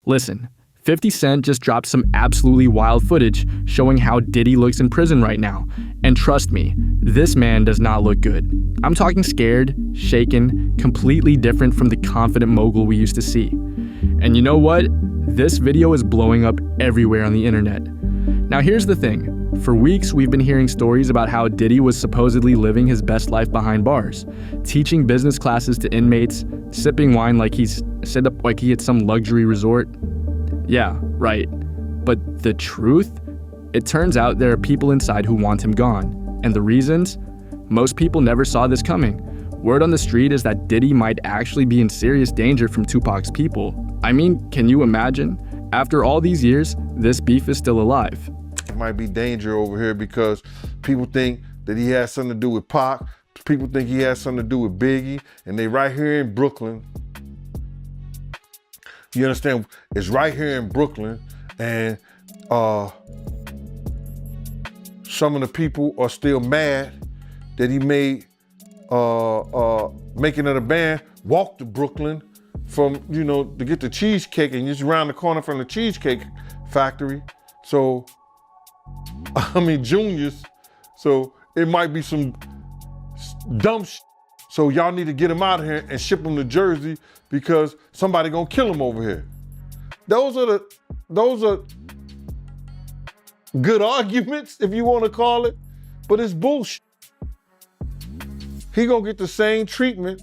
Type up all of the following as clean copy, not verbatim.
Listen, 50 Cent just dropped some absolutely wild footage showing how Diddy looks in prison right now. And trust me, this man does not look good. I'm talking scared, shaken, completely different from the confident mogul we used to see. And you know what? This video is blowing up everywhere on the internet. Now here's the thing. For weeks, we've been hearing stories about how Diddy was supposedly living his best life behind bars, teaching business classes to inmates, sipping wine like he's set up like he at some luxury resort. Yeah, right. But the truth? It turns out there are people inside who want him gone. And the reasons? Most people never saw this coming. Word on the street is that Diddy might actually be in serious danger from Tupac's people. I mean, can you imagine? After all these years, this beef is still alive. It might be danger over here because people think that he has something to do with Pac. People think he has something to do with Biggie, and they right here in Brooklyn. You understand? It's right here in Brooklyn, and some of the people are still mad that he made Making of the Band walk to Brooklyn from, to get the cheesecake, and just around the corner from the Cheesecake Factory. So, Juniors. So it might be some dumb shit. So y'all need to get him out of here and ship him to Jersey because somebody gonna kill him over here. Those are good arguments, if you want to call it, but it's bullshit. He gonna get the same treatment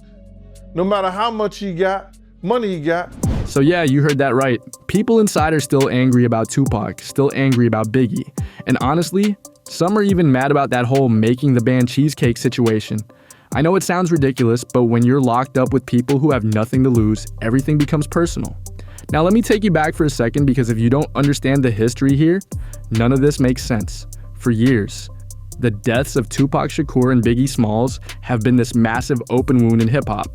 no matter how much money he got. So yeah, you heard that right. People inside are still angry about Tupac, still angry about Biggie. And honestly, some are even mad about that whole making the band cheesecake situation. I know it sounds ridiculous, but when you're locked up with people who have nothing to lose, everything becomes personal. Now let me take you back for a second, because if you don't understand the history here, none of this makes sense. For years, the deaths of Tupac Shakur and Biggie Smalls have been this massive open wound in hip-hop.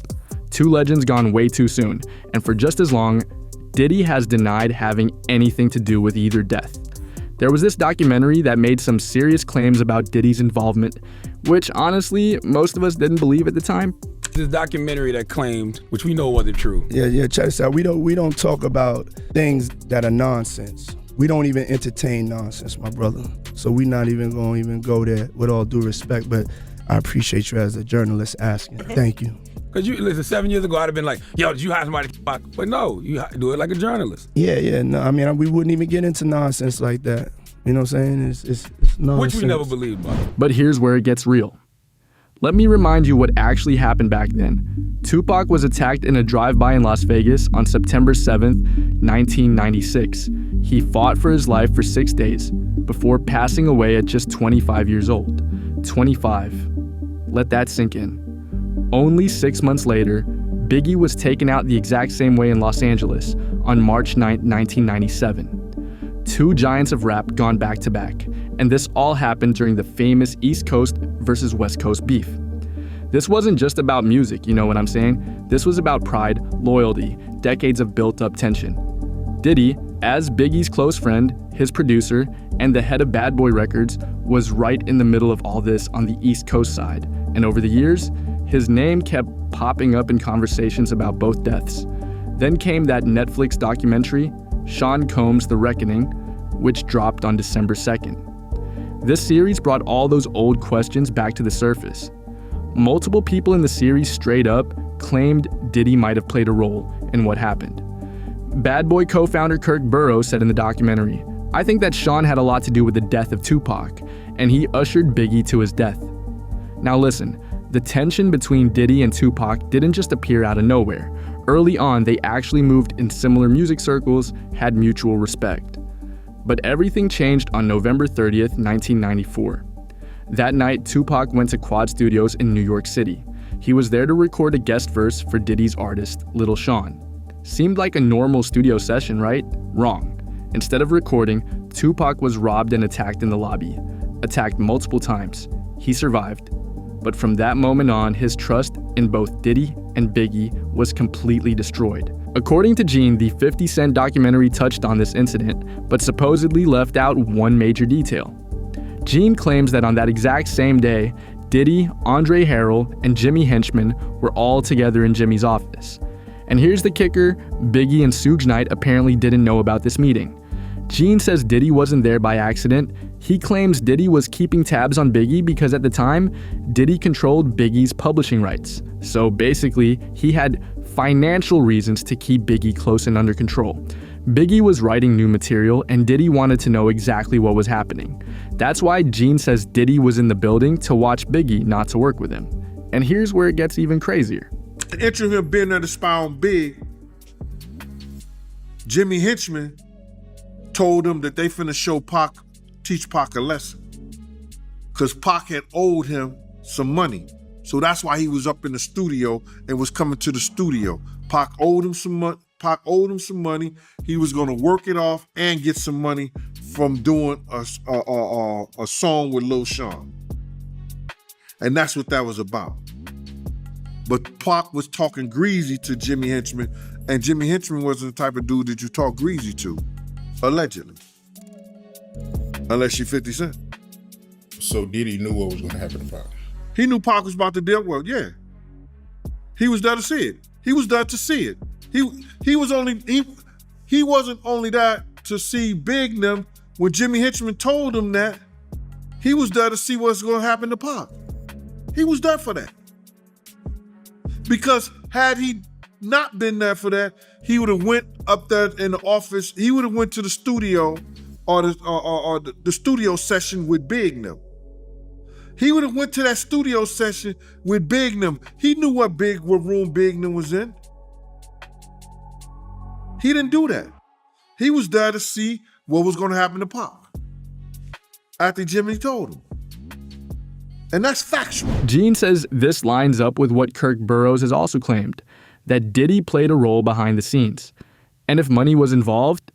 Two legends gone way too soon, and for just as long, Diddy has denied having anything to do with either death. There was this documentary that made some serious claims about Diddy's involvement, which honestly, most of us didn't believe at the time. This documentary that claimed, which we know wasn't true. Yeah, check this out. We don't talk about things that are nonsense. We don't even entertain nonsense, my brother. So we're not even going to go there, with all due respect, but I appreciate you as a journalist asking. Thank you. Because listen, 7 years ago, I'd have been like, yo, did you hire somebody to Tupac? But no, you do it like a journalist. Yeah, no, we wouldn't even get into nonsense like that. You know what I'm saying? It's nonsense. Which we never believed, brother. But here's where it gets real. Let me remind you what actually happened back then. Tupac was attacked in a drive-by in Las Vegas on September 7th, 1996. He fought for his life for 6 days before passing away at just 25 years old. 25. Let that sink in. Only 6 months later, Biggie was taken out the exact same way in Los Angeles on March 9, 1997. Two giants of rap gone back to back, and this all happened during the famous East Coast versus West Coast beef. This wasn't just about music, you know what I'm saying? This was about pride, loyalty, decades of built-up tension. Diddy, as Biggie's close friend, his producer, and the head of Bad Boy Records, was right in the middle of all this on the East Coast side, and over the years, his name kept popping up in conversations about both deaths. Then came that Netflix documentary, Sean Combs' The Reckoning, which dropped on December 2nd. This series brought all those old questions back to the surface. Multiple people in the series straight up claimed Diddy might have played a role in what happened. Bad Boy co-founder Kirk Burrows said in the documentary, "I think that Sean had a lot to do with the death of Tupac, and he ushered Biggie to his death." Now listen, the tension between Diddy and Tupac didn't just appear out of nowhere. Early on, they actually moved in similar music circles, had mutual respect. But everything changed on November 30th, 1994. That night, Tupac went to Quad Studios in New York City. He was there to record a guest verse for Diddy's artist, Little Sean. Seemed like a normal studio session, right? Wrong. Instead of recording, Tupac was robbed and attacked in the lobby. Attacked multiple times. He survived. But from that moment on, his trust in both Diddy and Biggie was completely destroyed. According to Gene, the 50 Cent documentary touched on this incident, but supposedly left out one major detail. Gene claims that on that exact same day, Diddy, Andre Harrell, and Jimmy Henchman were all together in Jimmy's office. And here's the kicker, Biggie and Suge Knight apparently didn't know about this meeting. Gene says Diddy wasn't there by accident. He claims Diddy was keeping tabs on Biggie because at the time, Diddy controlled Biggie's publishing rights. So basically, he had financial reasons to keep Biggie close and under control. Biggie was writing new material and Diddy wanted to know exactly what was happening. That's why Gene says Diddy was in the building to watch Biggie, not to work with him. And here's where it gets even crazier. Entering him being there to spy on Big, Jimmy Henchman told him that they finna show Pac, teach Pac a lesson. Cause Pac had owed him some money. So that's why he was up in the studio and was coming to the studio. Pac owed him some money. He was gonna work it off and get some money from doing a song with Lil Sean. And that's what that was about. But Pac was talking greasy to Jimmy Henchman, and Jimmy Henchman wasn't the type of dude that you talk greasy to, allegedly. Unless you're 50 Cent. So Diddy knew what was gonna happen to Pac. He knew Pac was about to deal with, yeah. He was there to see it. He was there to see it. He wasn't only there to see Big them. When Jimmy Henchman told him that, he was there to see what's gonna happen to Pac. He was there for that. Because had he not been there for that, he would have went up there in the office. He would have went to the studio or the studio session with Big them. He would have went to that studio session with Big them. He knew what room Big them was in. He didn't do that. He was there to see what was going to happen to Pac after Jimmy told him. And that's factual. Gene says this lines up with what Kirk Burroughs has also claimed, that Diddy played a role behind the scenes. And if money was involved,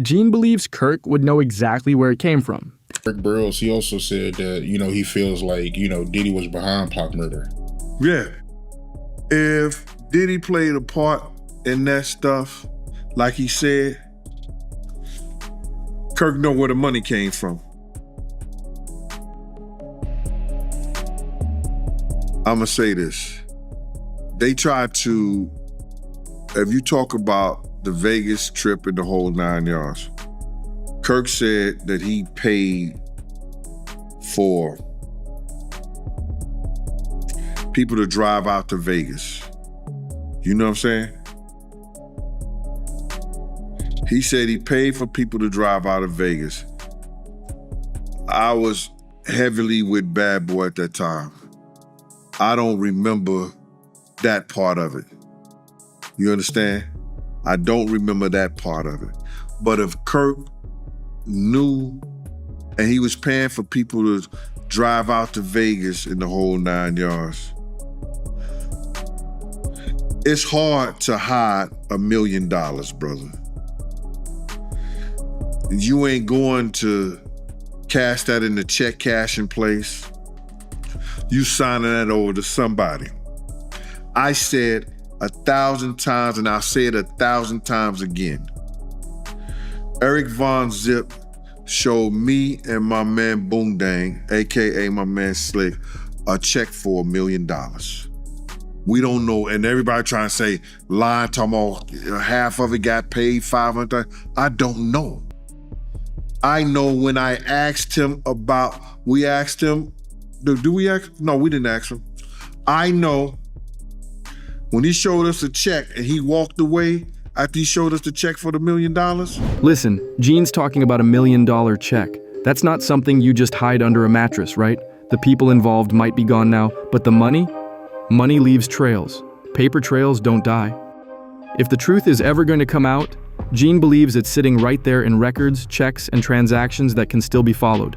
Gene believes Kirk would know exactly where it came from. Kirk Burroughs, he also said that, he feels like, Diddy was behind Pac murder. Yeah. If Diddy played a part in that stuff, like he said, Kirk know where the money came from. I'm gonna say this. They tried to, if you talk about the Vegas trip and the whole 9 yards, Kirk said that he paid for people to drive out to Vegas. You know what I'm saying? He said he paid for people to drive out of Vegas. I was heavily with Bad Boy at that time. I don't remember that part of it. You understand? I don't remember that part of it. But if Kirk knew and he was paying for people to drive out to Vegas in the whole 9 yards, it's hard to hide $1 million, brother. You ain't going to cash that in the check cashing place. You signing that over to somebody. I said 1,000 times, and I'll say it 1,000 times again. Eric Von Zip showed me and my man Boondang, AKA my man Slick, a check for $1 million. We don't know, and everybody trying to say, lying, talking about half of it got paid, 500. I don't know. I know when I asked him about, we asked him, do we ask? No, we didn't ask him. I know when he showed us a check and he walked away after he showed us the check for the $1 million. Listen, Gene's talking about $1 million check. That's not something you just hide under a mattress, right? The people involved might be gone now, but the money? Money leaves trails. Paper trails don't die. If the truth is ever going to come out, Gene believes it's sitting right there in records, checks, and transactions that can still be followed.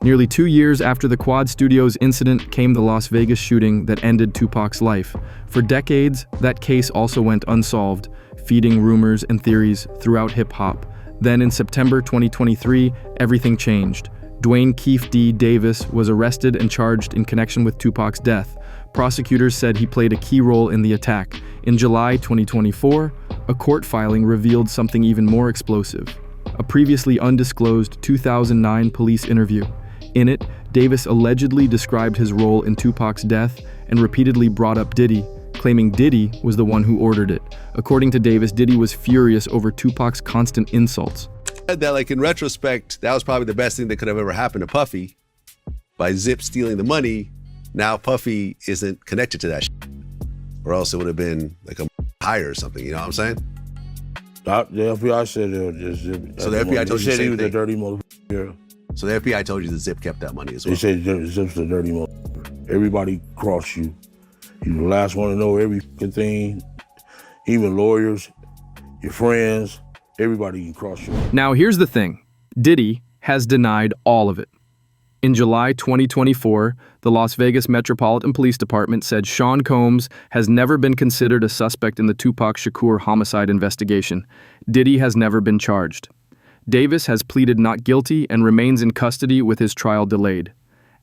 Nearly 2 years after the Quad Studios incident came the Las Vegas shooting that ended Tupac's life. For decades, that case also went unsolved, feeding rumors and theories throughout hip-hop. Then in September 2023, everything changed. Dwayne Keefe D. Davis was arrested and charged in connection with Tupac's death. Prosecutors said he played a key role in the attack. In July 2024, a court filing revealed something even more explosive. A previously undisclosed 2009 police interview. In it, Davis allegedly described his role in Tupac's death and repeatedly brought up Diddy, claiming Diddy was the one who ordered it. According to Davis, Diddy was furious over Tupac's constant insults. That, like, in retrospect, that was probably the best thing that could have ever happened to Puffy. By Zip stealing the money, now Puffy isn't connected to that shit. Or else it would have been like a higher or something, you know what I'm saying? The FBI said they were just Zip. So the FBI told you the They said he same was a thing. dirty motherfucker. So the FBI told you that Zip kept that money as well. They said Zip's a dirty motherfucker. Everybody crossed you. You the last one to know every fucking thing. Even lawyers, your friends, everybody can cross you. Now here's the thing. Diddy has denied all of it. In July 2024, the Las Vegas Metropolitan Police Department said Sean Combs has never been considered a suspect in the Tupac Shakur homicide investigation. Diddy has never been charged. Davis has pleaded not guilty and remains in custody with his trial delayed.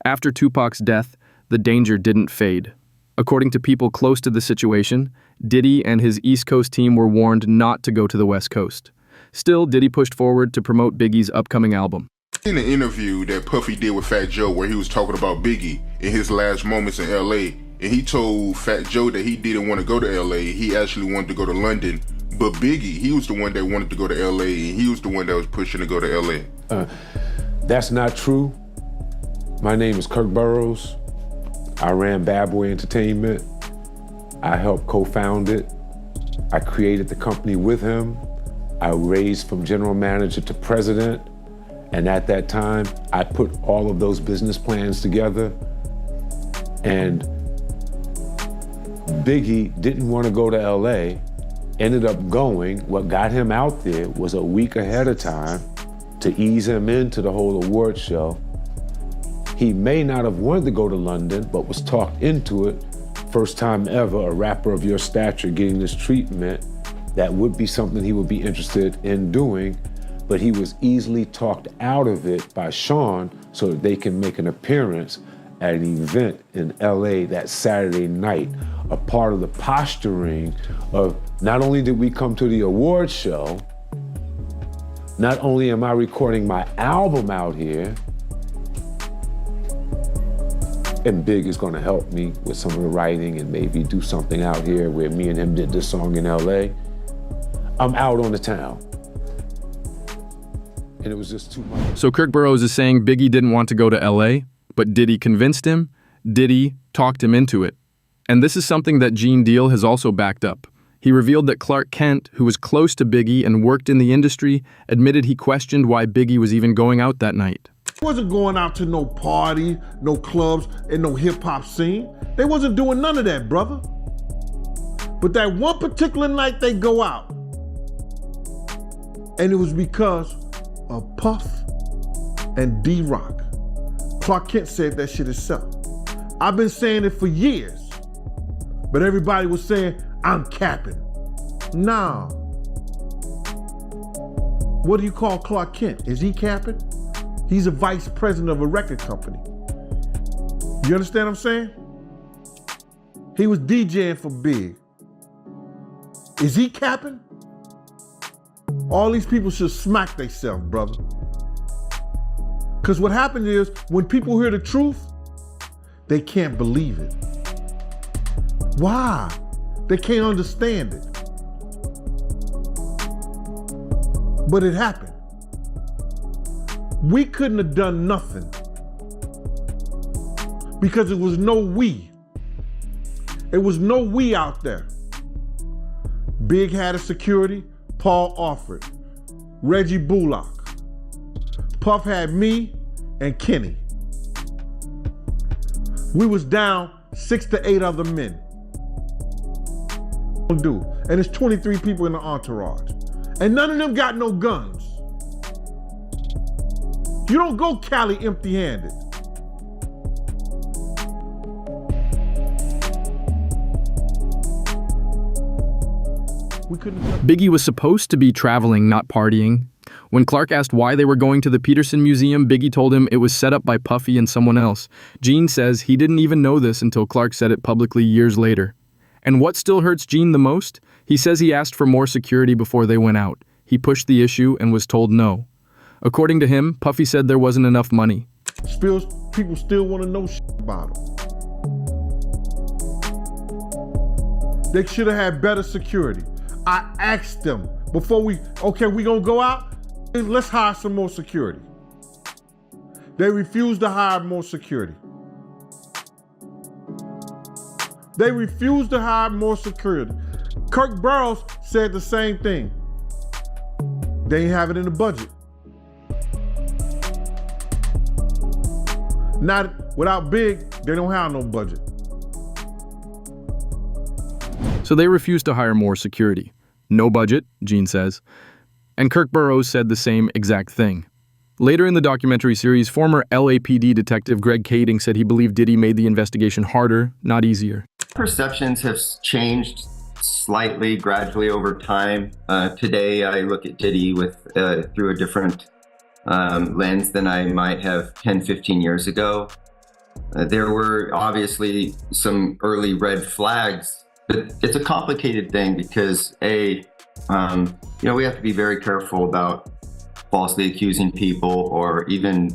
After Tupac's death, the danger didn't fade. According to people close to the situation, Diddy and his East Coast team were warned not to go to the West Coast. Still, Diddy pushed forward to promote Biggie's upcoming album. In the interview that Puffy did with Fat Joe where he was talking about Biggie in his last moments in LA, and he told Fat Joe that he didn't want to go to LA, he actually wanted to go to London. But Biggie, he was the one that wanted to go to LA, and he was the one that was pushing to go to LA. That's not true. My name is Kirk Burroughs. I ran Bad Boy Entertainment. I helped co-found it. I created the company with him. I raised from general manager to president. And at that time, I put all of those business plans together. And Biggie didn't want to go to LA, ended up going. What got him out there was a week ahead of time to ease him into the whole award show. He may not have wanted to go to London, but was talked into it. First time ever, a rapper of your stature getting this treatment, that would be something he would be interested in doing, but he was easily talked out of it by Sean so that they can make an appearance at an event in LA that Saturday night, a part of the posturing of not only did we come to the award show, not only am I recording my album out here, and Big is gonna help me with some of the writing and maybe do something out here where me and him did this song in LA. I'm out on the town. And it was just too much. So Kirk Burroughs is saying Biggie didn't want to go to LA, but Diddy convinced him, Diddy talked him into it. And this is something that Gene Deal has also backed up. He revealed that Clark Kent, who was close to Biggie and worked in the industry, admitted he questioned why Biggie was even going out that night. They wasn't going out to no party, no clubs, and no hip-hop scene. They wasn't doing none of that, brother. But that one particular night they go out, and it was because of Puff and D-Rock. Clark Kent said that shit himself. I've been saying it for years, but everybody was saying, I'm capping. Nah. What do you call Clark Kent? Is he capping? He's a vice president of a record company. You understand what I'm saying? He was DJing for Big. Is he capping? All these people should smack themselves, brother. Because what happened is, when people hear the truth, they can't believe it. Why? They can't understand it. But it happened. We couldn't have done nothing because it was no we. It was no we out there. Big had a security, Paul Alford, Reggie Bullock. Puff had me and Kenny. We was down 6 to 8 other men. And it's 23 people in the entourage. And none of them got no guns. You don't go Cali empty-handed. Biggie was supposed to be traveling, not partying. When Clark asked why they were going to the Peterson Museum, Biggie told him it was set up by Puffy and someone else. Gene says he didn't even know this until Clark said it publicly years later. And what still hurts Gene the most? He says he asked for more security before they went out. He pushed the issue and was told no. According to him, Puffy said there wasn't enough money. People still want to know shit about him. They should have had better security. I asked them before we gonna go out, let's hire some more security. They refused to hire more security. They refused to hire more security. Kirk Burrows said the same thing. They ain't have it in the budget. Not without Big, they don't have no budget. So they refused to hire more security. No budget, Gene says. And Kirk Burrows said the same exact thing. Later in the documentary series, former LAPD detective Greg Kading said he believed Diddy made the investigation harder, not easier. Perceptions have changed slightly, gradually over time. Today, I look at Diddy through a different lens than I might have 10, 15 years ago. There were obviously some early red flags, but it's a complicated thing because we have to be very careful about falsely accusing people or even,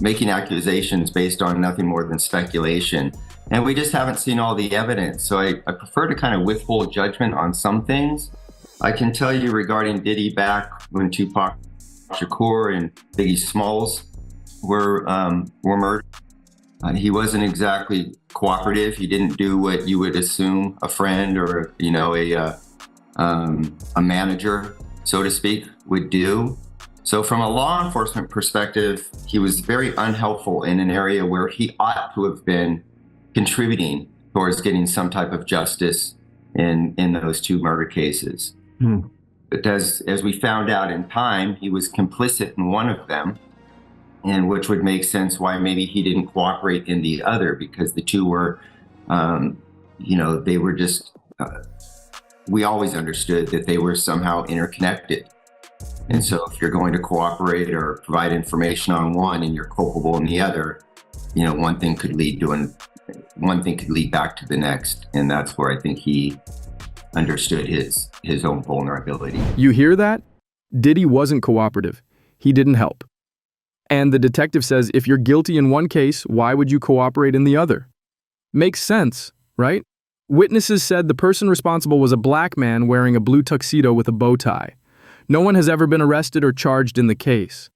making accusations based on nothing more than speculation. And we just haven't seen all the evidence. So I prefer to kind of withhold judgment on some things. I can tell you regarding Diddy back when Tupac Shakur and Biggie Smalls were murdered. He wasn't exactly cooperative. He didn't do what you would assume a friend or, a manager, so to speak, would do. So from a law enforcement perspective, he was very unhelpful in an area where he ought to have been contributing towards getting some type of justice in those two murder cases. But as we found out in time, he was complicit in one of them, and which would make sense why maybe he didn't cooperate in the other, because the two were, they were just, we always understood that they were somehow interconnected. And so if you're going to cooperate or provide information on one and you're culpable in the other, one thing could lead back to the next. And that's where I think he understood his own vulnerability. You hear that? Diddy wasn't cooperative. He didn't help. And the detective says if you're guilty in one case, why would you cooperate in the other? Makes sense, right? Witnesses said the person responsible was a black man wearing a blue tuxedo with a bow tie. No one has ever been arrested or charged in the case.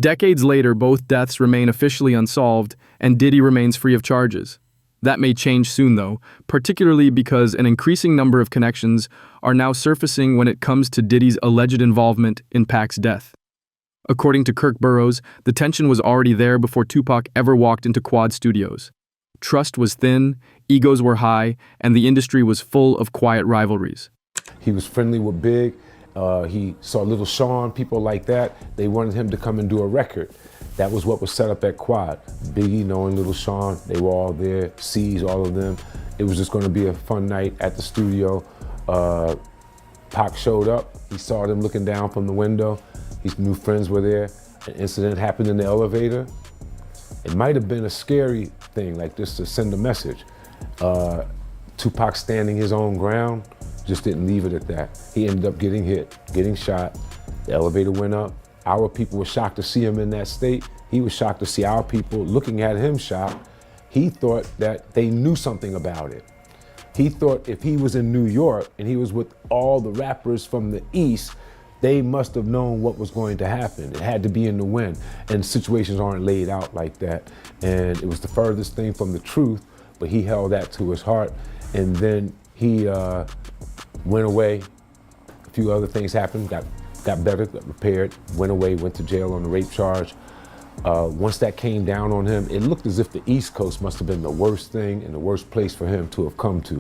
Decades later, both deaths remain officially unsolved, and Diddy remains free of charges. That may change soon, though, particularly because an increasing number of connections are now surfacing when it comes to Diddy's alleged involvement in Pac's death. According to Kirk Burrows, the tension was already there before Tupac ever walked into Quad Studios. Trust was thin, egos were high, and the industry was full of quiet rivalries. He was friendly with Big. He saw Little Sean, people like that. They wanted him to come and do a record. That was what was set up at Quad. Biggie, knowing Little Sean, they were all there, C's, all of them. It was just gonna be a fun night at the studio. Pac showed up. He saw them looking down from the window. His new friends were there. An incident happened in the elevator. It might have been a scary thing, like just to send a message. Tupac standing his own ground, just didn't leave it at that. He ended up getting hit, getting shot. The elevator went up. Our people were shocked to see him in that state. He was shocked to see our people looking at him shot. He thought that they knew something about it. He thought if he was in New York and he was with all the rappers from the East, they must have known what was going to happen. It had to be in the wind, and situations aren't laid out like that. And it was the furthest thing from the truth, but he held that to his heart. And then he went away. A few other things happened, got better, got repaired, went away, went to jail on the rape charge. Once that came down on him, it looked as if the East Coast must have been the worst thing and the worst place for him to have come to.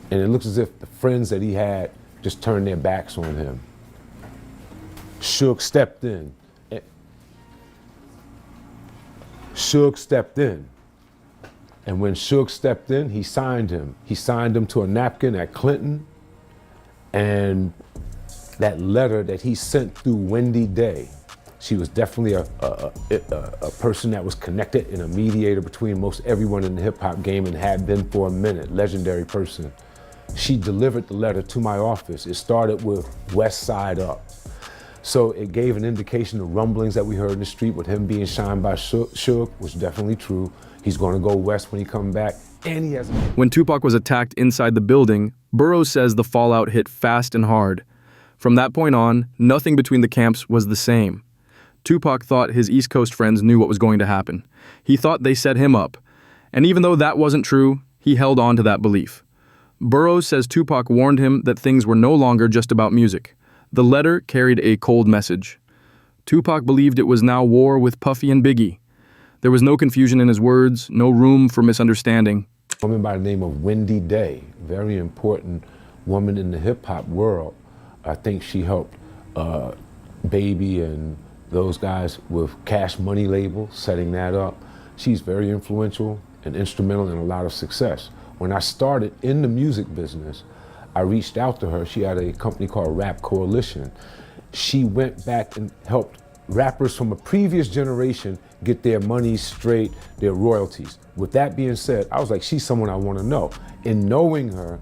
And it looks as if the friends that he had just turned their backs on him. Suge stepped in. And when Suge stepped in, he signed him. He signed him to a napkin at Clinton. And that letter that he sent through Wendy Day, she was definitely a person that was connected and a mediator between most everyone in the hip hop game and had been for a minute, legendary person. She delivered the letter to my office. It started with West Side Up. So it gave an indication of rumblings that we heard in the street with him being shined by Suge was definitely true. He's gonna go west when he come back. And he has... When Tupac was attacked inside the building, Burroughs says the fallout hit fast and hard. From that point on, nothing between the camps was the same. Tupac thought his East Coast friends knew what was going to happen. He thought they set him up. And even though that wasn't true, he held on to that belief. Burroughs says Tupac warned him that things were no longer just about music. The letter carried a cold message. Tupac believed it was now war with Puffy and Biggie. There was no confusion in his words, no room for misunderstanding. A woman by the name of Wendy Day, very important woman in the hip-hop world. I think she helped Baby and those guys with Cash Money label, setting that up. She's very influential and instrumental in a lot of success. When I started in the music business, I reached out to her. She had a company called Rap Coalition. She went back and helped rappers from a previous generation get their money straight, their royalties. With that being said, I was like, she's someone I want to know. In knowing her,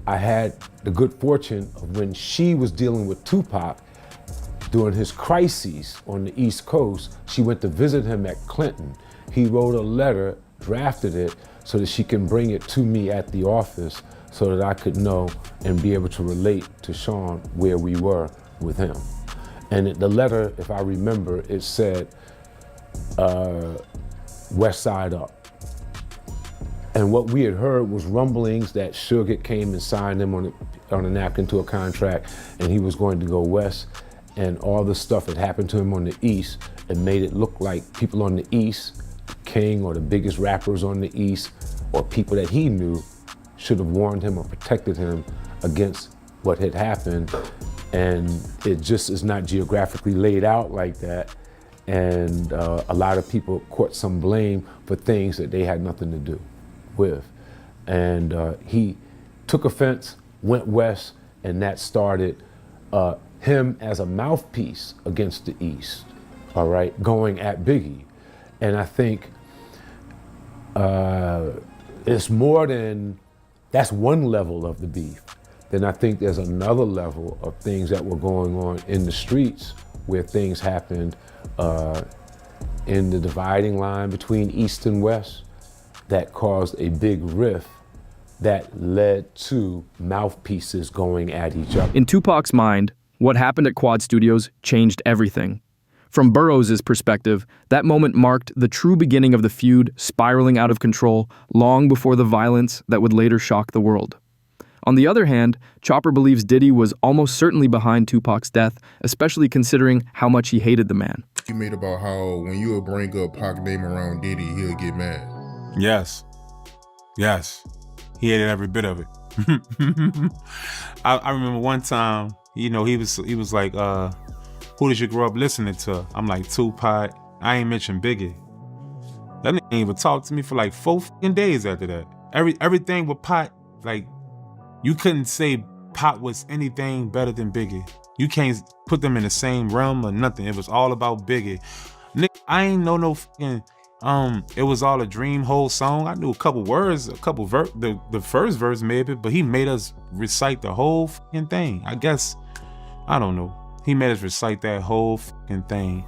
I had the good fortune of when she was dealing with Tupac during his crises on the East Coast, she went to visit him at Clinton. He wrote a letter, drafted it, so that she can bring it to me at the office so that I could know and be able to relate to Sean where we were with him. And the letter, if I remember, it said, West Side Up. And what we had heard was rumblings that Suge came and signed him on a napkin to a contract, and he was going to go west, and all the stuff that happened to him on the East, it made it look like people on the East, King or the biggest rappers on the East, or people that he knew, should have warned him or protected him against what had happened. And it just is not geographically laid out like that. And a lot of people caught some blame for things that they had nothing to do with. And he took offense, went west, and that started him as a mouthpiece against the East, all right, going at Biggie. And I think it's more than, that's one level of the beef. Then I think there's another level of things that were going on in the streets where things happened in the dividing line between East and West that caused a big rift that led to mouthpieces going at each other. In Tupac's mind, what happened at Quad Studios changed everything. From Burroughs' perspective, that moment marked the true beginning of the feud spiraling out of control long before the violence that would later shock the world. On the other hand, Chopper believes Diddy was almost certainly behind Tupac's death, especially considering how much he hated the man. You made about how when you would bring up Pac's name around Diddy, he'll get mad. Yes. Yes. He hated every bit of it. I remember one time, you know, he was like, who did you grow up listening to? I'm like, Tupac. I ain't mentioned Biggie. That nigga ain't even talk to me for like 4 days after that. Everything with Pac, like, you couldn't say Pac was anything better than Biggie. You can't put them in the same realm or nothing. It was all about Biggie. Nigga, I ain't know no fucking, it was all a dream whole song. I knew a couple words, the first verse maybe, but he made us recite the whole fucking thing. I guess, I don't know. He made us recite that whole fucking thing.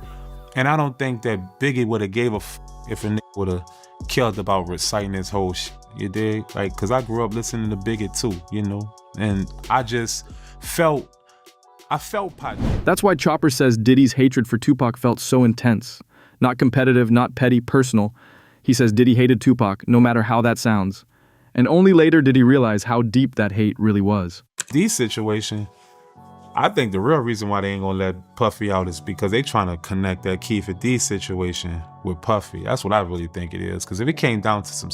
And I don't think that Biggie would have gave a if a nigga would have killed about reciting his whole shit. You dig? Like, cause I grew up listening to Biggie too, you know? And I just felt Pac. That's why Chopper says Diddy's hatred for Tupac felt so intense. Not competitive, not petty, personal. He says Diddy hated Tupac, no matter how that sounds. And only later did he realize how deep that hate really was. These situation, I think the real reason why they ain't gonna let Puffy out is because they trying to connect that Kiefer D situation with Puffy. That's what I really think it is. Cause if it came down to some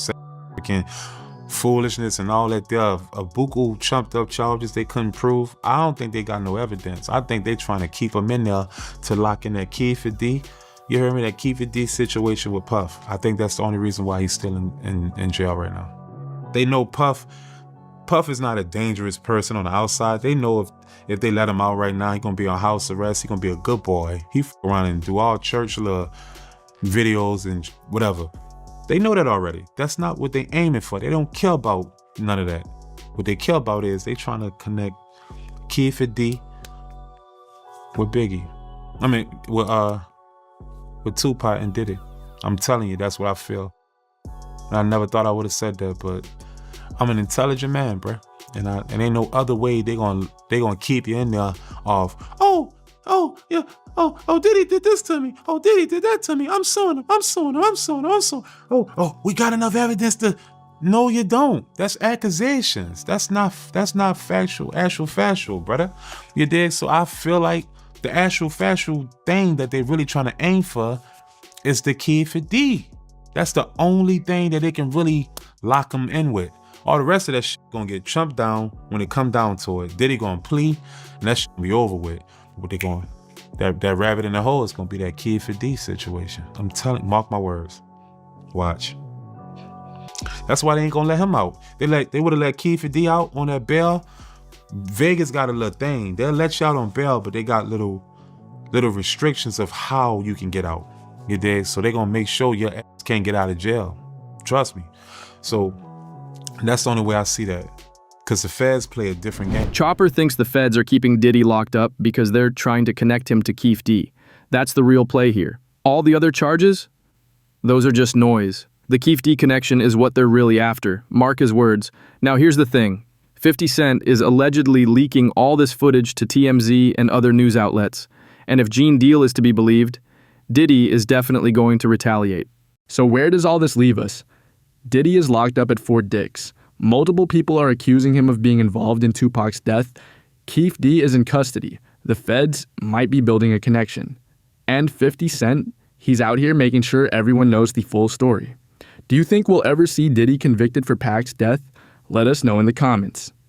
foolishness and all that, there are buku chumped up charges they couldn't prove. I don't think they got no evidence. I think they trying to keep him in there to lock in that Kiefer D. You heard me? That Kiefer D situation with Puff. I think that's the only reason why he's still in jail right now. They know Puff is not a dangerous person on the outside. They know if they let him out right now, he's gonna be on house arrest. He's gonna be a good boy. He around and do all church little videos and whatever. They know that already. That's not what they aiming for. They don't care about none of that. What they care about is they trying to connect Kiefer D with Biggie. I mean, with Tupac and Diddy. I'm telling you, that's what I feel. I never thought I would have said that, but I'm an intelligent man, bruh. And ain't no other way they gonna keep you in there of, oh, yeah, oh, Diddy did this to me. Oh, Diddy did that to me. I'm suing him. Oh, we got enough evidence to. No, you don't. That's accusations. That's not factual, brother. You dig? So I feel like the factual thing that they really trying to aim for is the kid for D. That's the only thing that they can really lock him in with. All the rest of that shit gonna get trumped down when it come down to it. Diddy gonna plea, and that shit gonna be over with. What they going? That rabbit in the hole is gonna be that kid for D situation. I'm telling, mark my words. Watch. That's why they ain't gonna let him out. They would have let Kid for D out on that bail. Vegas got a little thing. They'll let you out on bail, but they got little restrictions of how you can get out. You dig? So they gonna make sure your ass can't get out of jail. Trust me. So that's the only way I see that. Because the feds play a different game. Chopper thinks the feds are keeping Diddy locked up because they're trying to connect him to Keef D. That's the real play here. All the other charges? Those are just noise. The Keef D connection is what they're really after. Mark his words. Now here's the thing. 50 Cent is allegedly leaking all this footage to TMZ and other news outlets. And if Gene Deal is to be believed, Diddy is definitely going to retaliate. So where does all this leave us? Diddy is locked up at Fort Dix. Multiple people are accusing him of being involved in Tupac's death. Keef D is in custody. The feds might be building a connection. And 50 Cent, he's out here making sure everyone knows the full story. Do you think we'll ever see Diddy convicted for Pac's death? Let us know in the comments.